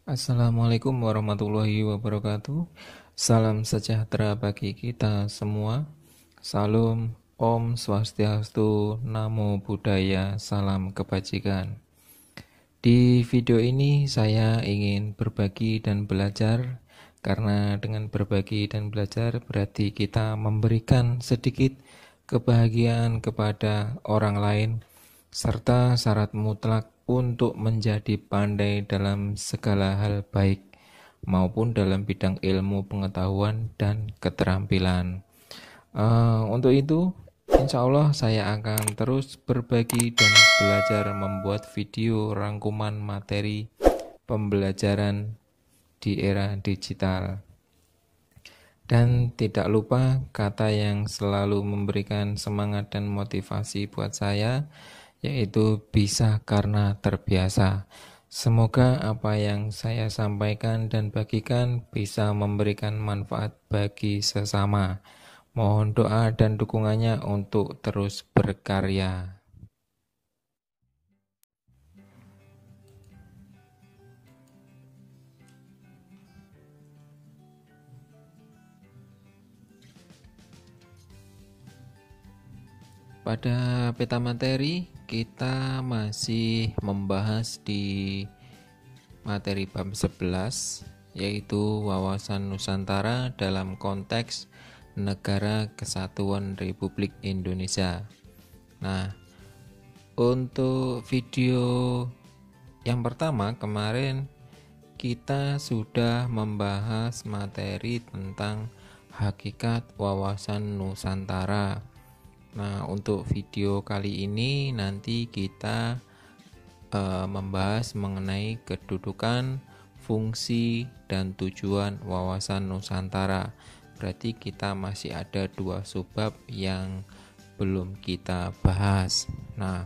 Assalamualaikum warahmatullahi wabarakatuh. Salam sejahtera bagi kita semua. Salam Om Swastiastu, Namo Buddhaya, salam kebajikan. Di video ini saya ingin berbagi dan belajar, karena dengan berbagi dan belajar berarti kita memberikan sedikit kebahagiaan kepada orang lain, serta syarat mutlak untuk menjadi pandai dalam segala hal baik maupun dalam bidang ilmu pengetahuan dan keterampilan. Untuk itu, insya Allah saya akan terus berbagi dan belajar membuat video rangkuman materi pembelajaran di era digital. Dan tidak lupa kata yang selalu memberikan semangat dan motivasi buat saya, yaitu bisa karena terbiasa. Semoga apa yang saya sampaikan dan bagikan bisa memberikan manfaat bagi sesama. Mohon doa dan dukungannya untuk terus berkarya. Pada peta materi, kita masih membahas di materi bab 11, yaitu wawasan Nusantara dalam konteks Negara Kesatuan Republik Indonesia. Nah, untuk video yang pertama kemarin kita sudah membahas materi tentang hakikat wawasan Nusantara. Nah, untuk video kali ini nanti kita membahas mengenai kedudukan, fungsi, dan tujuan wawasan Nusantara. Berarti kita masih ada 2 subbab yang belum kita bahas. Nah,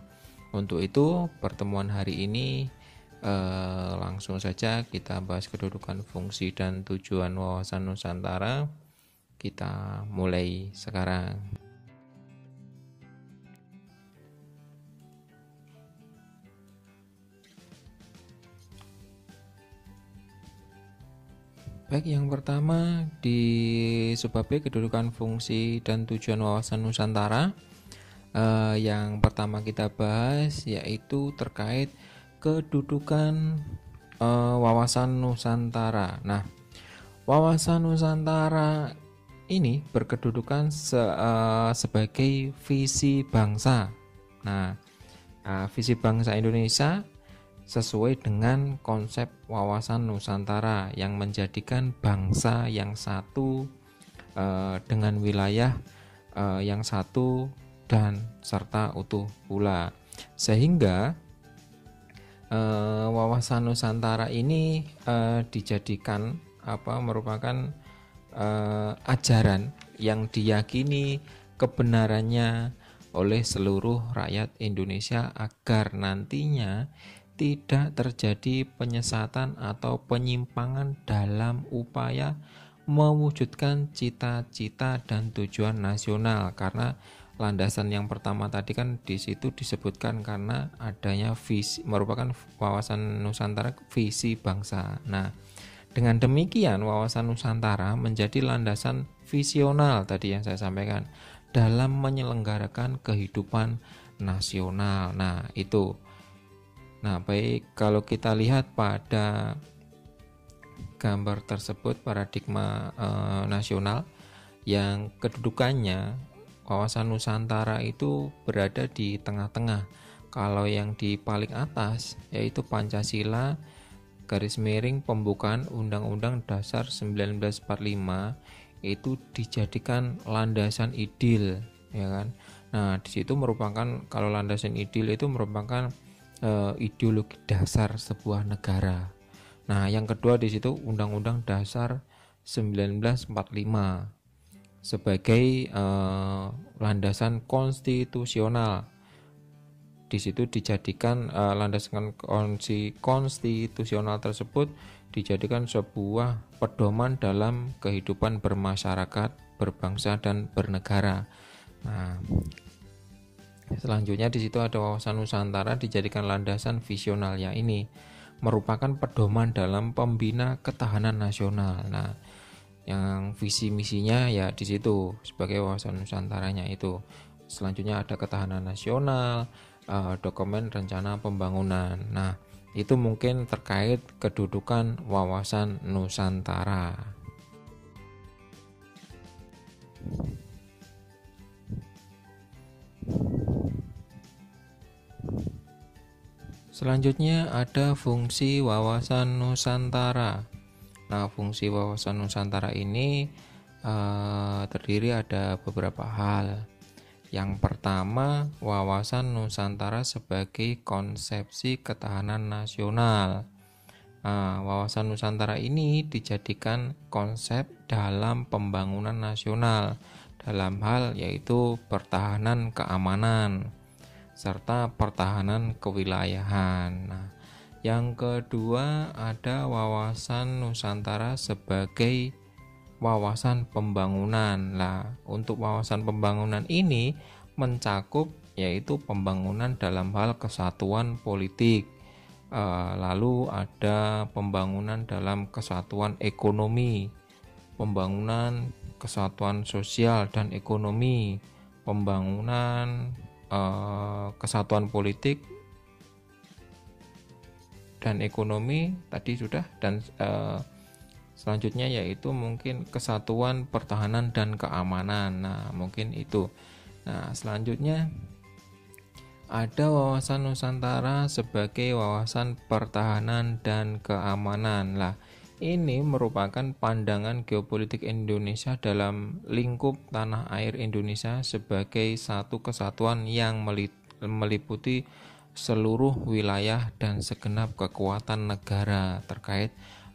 untuk itu pertemuan hari ini langsung saja kita bahas kedudukan, fungsi, dan tujuan wawasan Nusantara. Kita mulai sekarang. Baik, yang pertama di subbab B, kedudukan, fungsi, dan tujuan wawasan Nusantara. Yang pertama kita bahas yaitu terkait kedudukan wawasan Nusantara. Nah, wawasan Nusantara ini berkedudukan sebagai visi bangsa. Nah, visi bangsa Indonesia sesuai dengan konsep wawasan Nusantara yang menjadikan bangsa yang satu dengan wilayah yang satu dan serta utuh pula. Sehingga wawasan Nusantara ini dijadikan merupakan ajaran yang diyakini kebenarannya oleh seluruh rakyat Indonesia agar nantinya tidak terjadi penyesatan atau penyimpangan dalam upaya mewujudkan cita-cita dan tujuan nasional. Karena landasan yang pertama tadi kan di situ disebutkan karena adanya visi, merupakan wawasan Nusantara visi bangsa. Nah, dengan demikian wawasan Nusantara menjadi landasan visional tadi yang saya sampaikan dalam menyelenggarakan kehidupan nasional. Nah, itu. Nah, baik, kalau kita lihat pada gambar tersebut paradigma nasional yang kedudukannya wawasan Nusantara itu berada di tengah-tengah. Kalau yang di paling atas yaitu Pancasila garis miring pembukaan Undang-Undang Dasar 1945 itu dijadikan landasan ideal, ya kan. Nah, di situ merupakan, kalau landasan ideal itu merupakan ideologi dasar sebuah negara. Nah, yang kedua di situ Undang-Undang Dasar 1945 sebagai landasan konstitusional. Di situ dijadikan landasan konstitusional tersebut dijadikan sebuah pedoman dalam kehidupan bermasyarakat, berbangsa, dan bernegara. Nah, selanjutnya di situ ada wawasan Nusantara dijadikan landasan visionalnya ini merupakan pedoman dalam pembina ketahanan nasional. Nah, yang visi misinya ya di situ sebagai wawasan Nusantaranya itu. Selanjutnya ada ketahanan nasional, dokumen rencana pembangunan. Nah, itu mungkin terkait kedudukan wawasan Nusantara. Selanjutnya ada fungsi wawasan Nusantara. Nah, fungsi wawasan Nusantara ini terdiri ada beberapa hal. Yang pertama, wawasan Nusantara sebagai konsepsi ketahanan nasional. Nah, wawasan Nusantara ini dijadikan konsep dalam pembangunan nasional dalam hal yaitu pertahanan keamanan serta pertahanan kewilayahan. Nah, yang kedua ada wawasan Nusantara sebagai wawasan pembangunan. Lah, untuk wawasan pembangunan ini mencakup yaitu pembangunan dalam hal kesatuan politik. Lalu ada pembangunan dalam kesatuan ekonomi, pembangunan kesatuan sosial dan ekonomi, pembangunan kesatuan politik dan ekonomi tadi sudah, dan selanjutnya yaitu mungkin kesatuan pertahanan dan keamanan. Nah, mungkin itu. Nah, selanjutnya ada wawasan Nusantara sebagai wawasan pertahanan dan keamanan. Lah, ini merupakan pandangan geopolitik Indonesia dalam lingkup tanah air Indonesia sebagai satu kesatuan yang meliputi seluruh wilayah dan segenap kekuatan negara terkait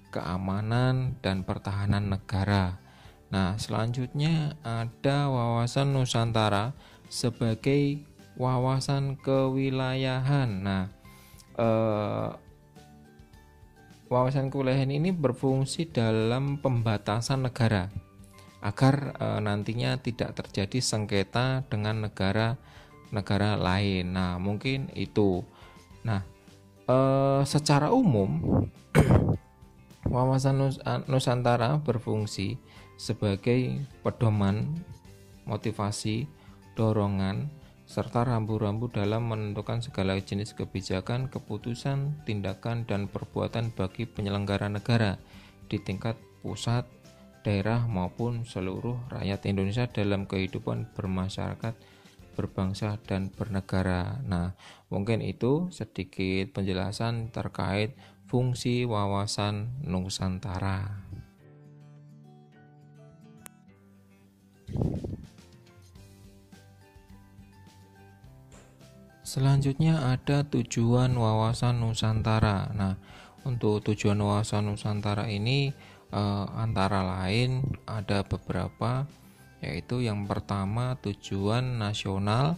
keamanan dan pertahanan negara. Nah, selanjutnya ada wawasan Nusantara sebagai wawasan kewilayahan. Nah, wawasan kewilayahan ini berfungsi dalam pembatasan negara agar nantinya tidak terjadi sengketa dengan negara lain. Nah, mungkin itu. Nah, secara umum wawasan Nusantara berfungsi sebagai pedoman, motivasi, dorongan, serta rambu-rambu dalam menentukan segala jenis kebijakan, keputusan, tindakan, dan perbuatan bagi penyelenggara negara di tingkat pusat, daerah, maupun seluruh rakyat Indonesia dalam kehidupan bermasyarakat, berbangsa, dan bernegara. Nah, mungkin itu sedikit penjelasan terkait fungsi wawasan Nusantara. Selanjutnya ada tujuan wawasan Nusantara. Nah, untuk tujuan wawasan Nusantara ini antara lain ada beberapa, yaitu yang pertama tujuan nasional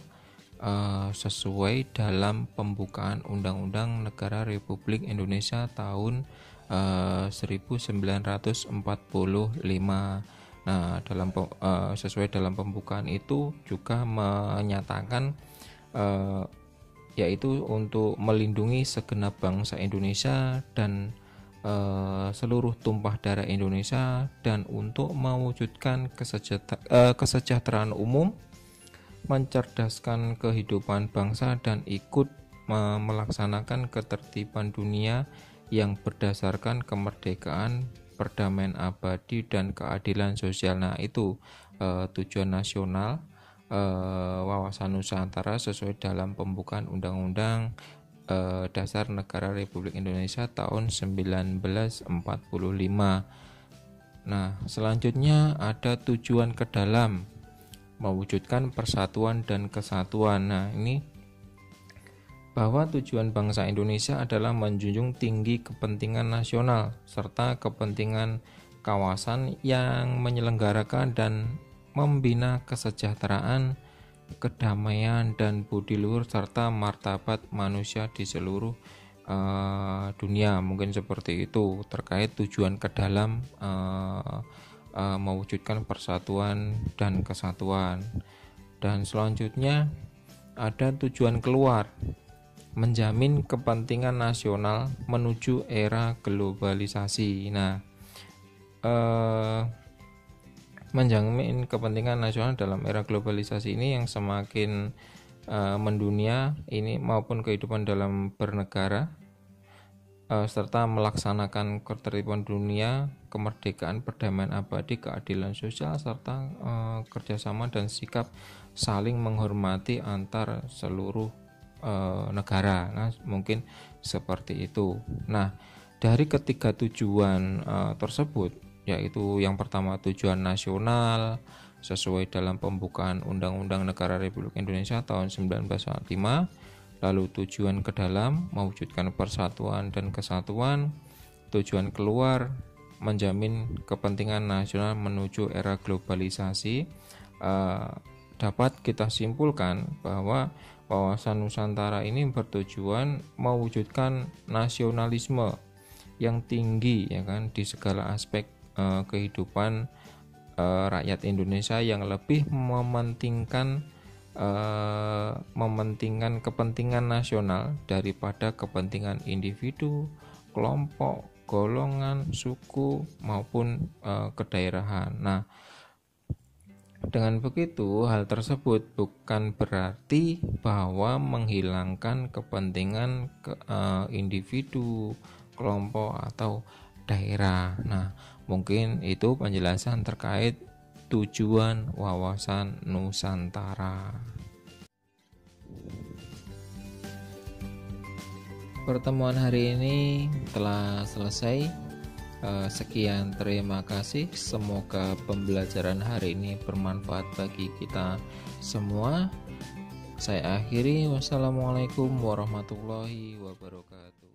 sesuai dalam pembukaan Undang-Undang Negara Republik Indonesia tahun 1945. Nah, sesuai dalam pembukaan itu juga menyatakan yaitu untuk melindungi segenap bangsa Indonesia dan seluruh tumpah darah Indonesia, dan untuk mewujudkan kesejahteraan umum, mencerdaskan kehidupan bangsa, dan ikut melaksanakan ketertiban dunia yang berdasarkan kemerdekaan, perdamaian abadi, dan keadilan sosial. Nah, itu tujuan nasional wawasan Nusantara sesuai dalam pembukaan Undang-Undang Dasar Negara Republik Indonesia tahun 1945. Nah, selanjutnya ada tujuan ke dalam, mewujudkan persatuan dan kesatuan. Nah, ini bahwa tujuan bangsa Indonesia adalah menjunjung tinggi kepentingan nasional serta kepentingan kawasan yang menyelenggarakan dan membina kesejahteraan, kedamaian, dan budi luhur serta martabat manusia di seluruh dunia. Mungkin seperti itu terkait tujuan ke dalam mewujudkan persatuan dan kesatuan. Dan selanjutnya ada tujuan keluar, menjamin kepentingan nasional menuju era globalisasi. Nah, menjamin kepentingan nasional dalam era globalisasi ini yang semakin mendunia ini maupun kehidupan dalam bernegara, serta melaksanakan ketertiban dunia, kemerdekaan, perdamaian abadi, keadilan sosial, serta kerjasama dan sikap saling menghormati antar seluruh negara. Nah, mungkin seperti itu. Nah, dari ketiga tujuan tersebut, yaitu yang pertama tujuan nasional sesuai dalam pembukaan Undang-Undang Negara Republik Indonesia tahun 1945, lalu tujuan ke dalam mewujudkan persatuan dan kesatuan, tujuan keluar menjamin kepentingan nasional menuju era globalisasi. Dapat kita simpulkan bahwa wawasan Nusantara ini bertujuan mewujudkan nasionalisme yang tinggi, ya kan, di segala aspek kehidupan rakyat Indonesia, yang lebih mementingkan kepentingan nasional daripada kepentingan individu, kelompok, golongan, suku maupun kedaerahan. Nah, dengan begitu hal tersebut bukan berarti bahwa menghilangkan kepentingan individu, kelompok atau daerah. Nah, mungkin itu penjelasan terkait tujuan wawasan Nusantara. Pertemuan hari ini telah selesai. Sekian, terima kasih. Semoga pembelajaran hari ini bermanfaat bagi kita semua. Saya akhiri. Wassalamualaikum warahmatullahi wabarakatuh.